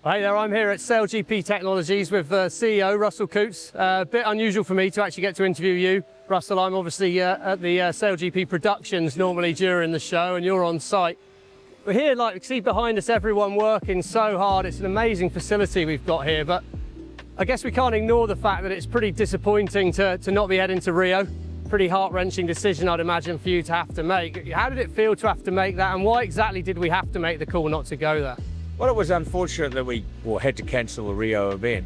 Hi there, I'm here at SailGP Technologies with CEO Russell Coutts. A bit unusual for me to actually get to interview you, Russell. I'm obviously at the SailGP productions normally during the show, and you're on site. We're here, like you see behind us, everyone working so hard. It's an amazing facility we've got here, but I guess we can't ignore the fact that it's pretty disappointing to not be heading to Rio. Pretty heart-wrenching decision, I'd imagine, for you to have to make. How did it feel to have to make that, and why exactly did we have to make the call not to go there? Well, it was unfortunate that we had to cancel the Rio event.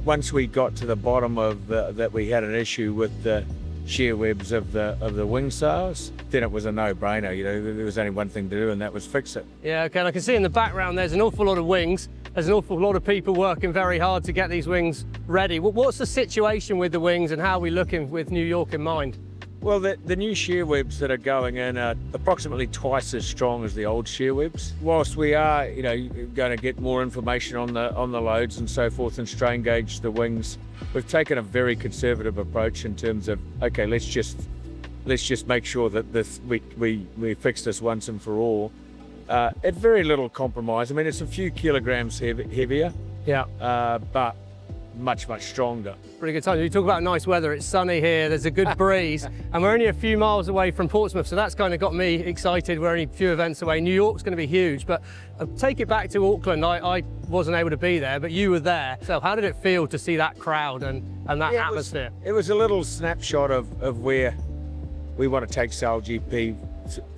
Once we got to the bottom of that we had an issue with the shear webs of the wing sails, then it was a no-brainer. You know, there was only one thing to do, and that was fix it. Yeah, okay, and I can see in the background there's an awful lot of wings. There's an awful lot of people working very hard to get these wings ready. What's the situation with the wings, and how are we looking with New York in mind? Well, the new shear webs that are going in are approximately twice as strong as the old shear webs. Whilst we are, going to get more information on the loads and so forth and strain gauge the wings, we've taken a very conservative approach in terms of, okay, let's just make sure that we fix this once and for all. At very little compromise. I mean, it's a few kilograms heavier. Yeah. But much stronger. Pretty good time. You talk about nice weather. It's sunny here. There's a good breeze, and we're only a few miles away from Portsmouth, so that's kind of got me excited. We're only a few events away. New York's going to be huge, but I'll take it back to Auckland. I wasn't able to be there, but you were there. So how did it feel to see that crowd and that atmosphere? It was a little snapshot of where we want to take SailGP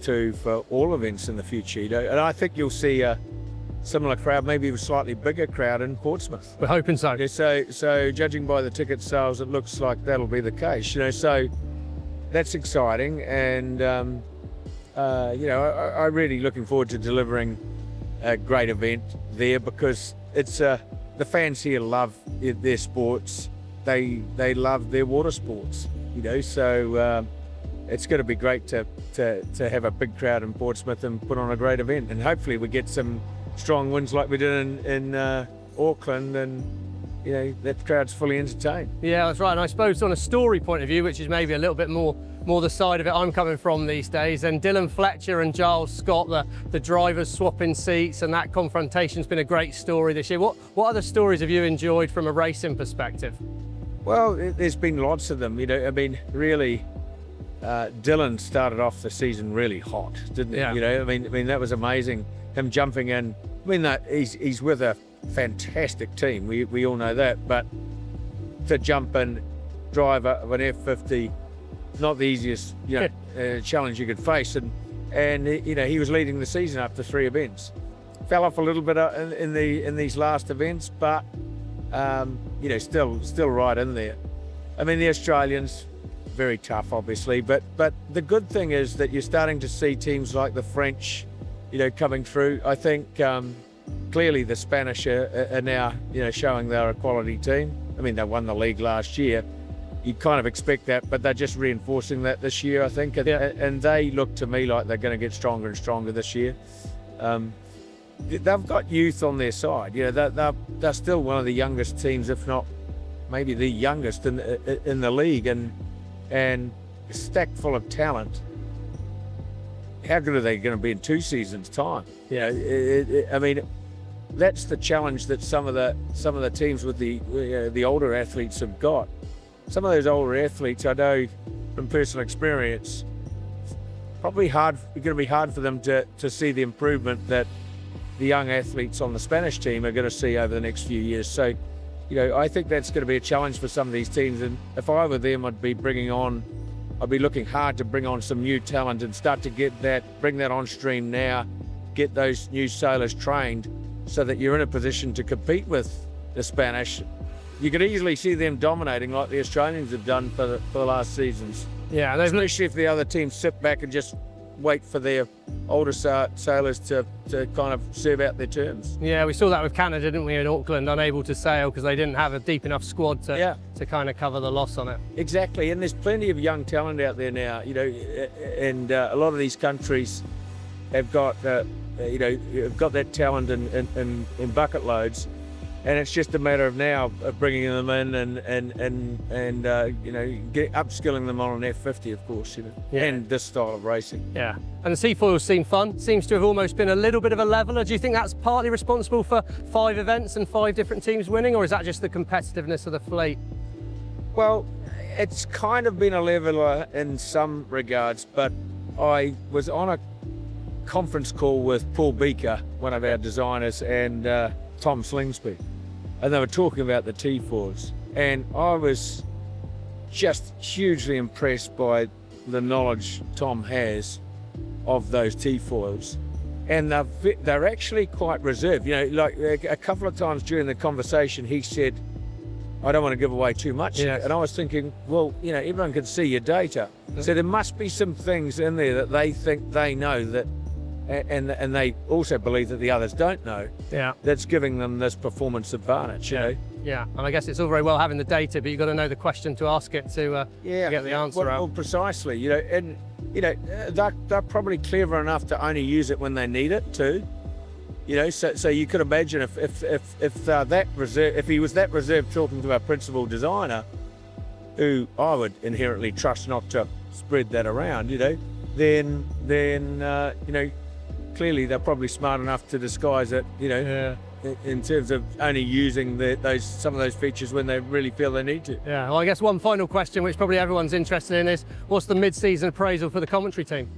to for all events in the future. And I think you'll see a similar crowd, maybe a slightly bigger crowd in Portsmouth. We're hoping so. Okay, so judging by the ticket sales, it looks like that'll be the case. So that's exciting, and I'm really looking forward to delivering a great event there, because it's the fans here love their sports. They love their water sports. So it's going to be great to have a big crowd in Portsmouth and put on a great event, and hopefully we get some strong wins like we did in Auckland, and that crowd's fully entertained. Yeah, that's right. And I suppose on a story point of view, which is maybe a little bit more the side of it I'm coming from these days, and Dylan Fletcher and Giles Scott, the drivers swapping seats, and that confrontation's been a great story this year. What other stories have you enjoyed from a racing perspective? Well, there's been lots of them. Really, Dylan started off the season really hot, didn't he? Yeah. I mean that was amazing. Him jumping in. I mean, he's with a fantastic team. We all know that. But to jump in, drive an F50, not the easiest challenge you could face. And he was leading the season after 3 events. Fell off a little bit in these last events, but still right in there. I mean, the Australians, very tough, obviously. But the good thing is that you're starting to see teams like the French, coming through. I think clearly the Spanish are now, showing they're a quality team. I mean, they won the league last year. You kind of expect that, but they're just reinforcing that this year, I think. And they look to me like they're going to get stronger and stronger this year. They've got youth on their side. They're still one of the youngest teams, if not maybe the youngest in the league, and stacked full of talent. How good are they going to be in 2 seasons' time? I mean, that's the challenge that some of the teams with the older athletes have got. Some of those older athletes, I know from personal experience, probably going to be hard for them to see the improvement that the young athletes on the Spanish team are going to see over the next few years. So, I think that's going to be a challenge for some of these teams. And if I were them, I'd be looking hard to bring on some new talent and start to bring that on stream now, get those new sailors trained so that you're in a position to compete with the Spanish. You could easily see them dominating like the Australians have done for the last seasons. Yeah, especially if the other teams sit back and just wait for their older sailors to kind of serve out their terms. Yeah, we saw that with Canada, didn't we, in Auckland, unable to sail because they didn't have a deep enough squad to kind of cover the loss on it. Exactly, and there's plenty of young talent out there now, and a lot of these countries have got, have got that talent in bucket loads. and it's just a matter of now of bringing them in and upskilling them on an F50, of course, and this style of racing. Yeah, and the Seafoils seem fun. Seems to have almost been a little bit of a leveler. Do you think that's partly responsible for 5 events and 5 different teams winning, or is that just the competitiveness of the fleet? Well, it's kind of been a leveler in some regards, but I was on a conference call with Paul Beaker, one of our designers, and Tom Slingsby, and they were talking about the T4s, and I was just hugely impressed by the knowledge Tom has of those T4s, and they're actually quite reserved. Like a couple of times during the conversation, he said, I don't want to give away too much. Yes. And I was thinking, well, everyone can see your data. So there must be some things in there that they think they know that, and they also believe that the others don't know. Yeah. That's giving them this performance advantage, Yeah, and I guess it's all very well having the data, but you've got to know the question to ask it to get the answer out. Well, precisely, and they're probably clever enough to only use it when they need it too. So you could imagine if he was that reserved talking to our principal designer, who I would inherently trust not to spread that around, then clearly they're probably smart enough to disguise it, in terms of only using some of those features when they really feel they need to. Yeah, well, I guess one final question, which probably everyone's interested in, is what's the mid-season appraisal for the commentary team?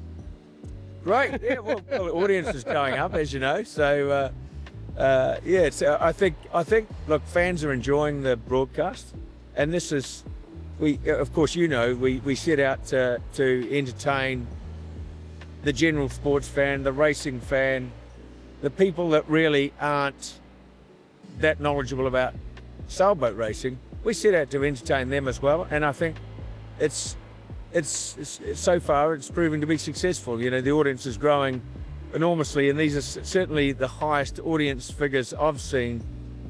Right, yeah, well, the audience is going up, as you know, so I think look, fans are enjoying the broadcast, and this is, of course, we set out to entertain the general sports fan, the racing fan, the people that really aren't that knowledgeable about sailboat racing. We set out to entertain them as well, and I think it's so far it's proving to be successful. The audience is growing enormously, and these are certainly the highest audience figures I've seen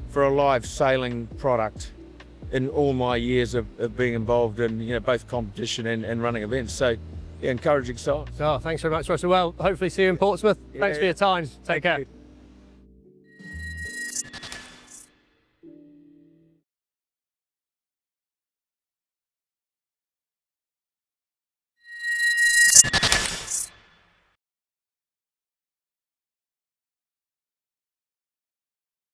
for a live sailing product in all my years of being involved in both competition and running events. So encouraging signs. Oh, thanks very much, Russell. Well, hopefully see you in Portsmouth. Thanks for your time. Take care.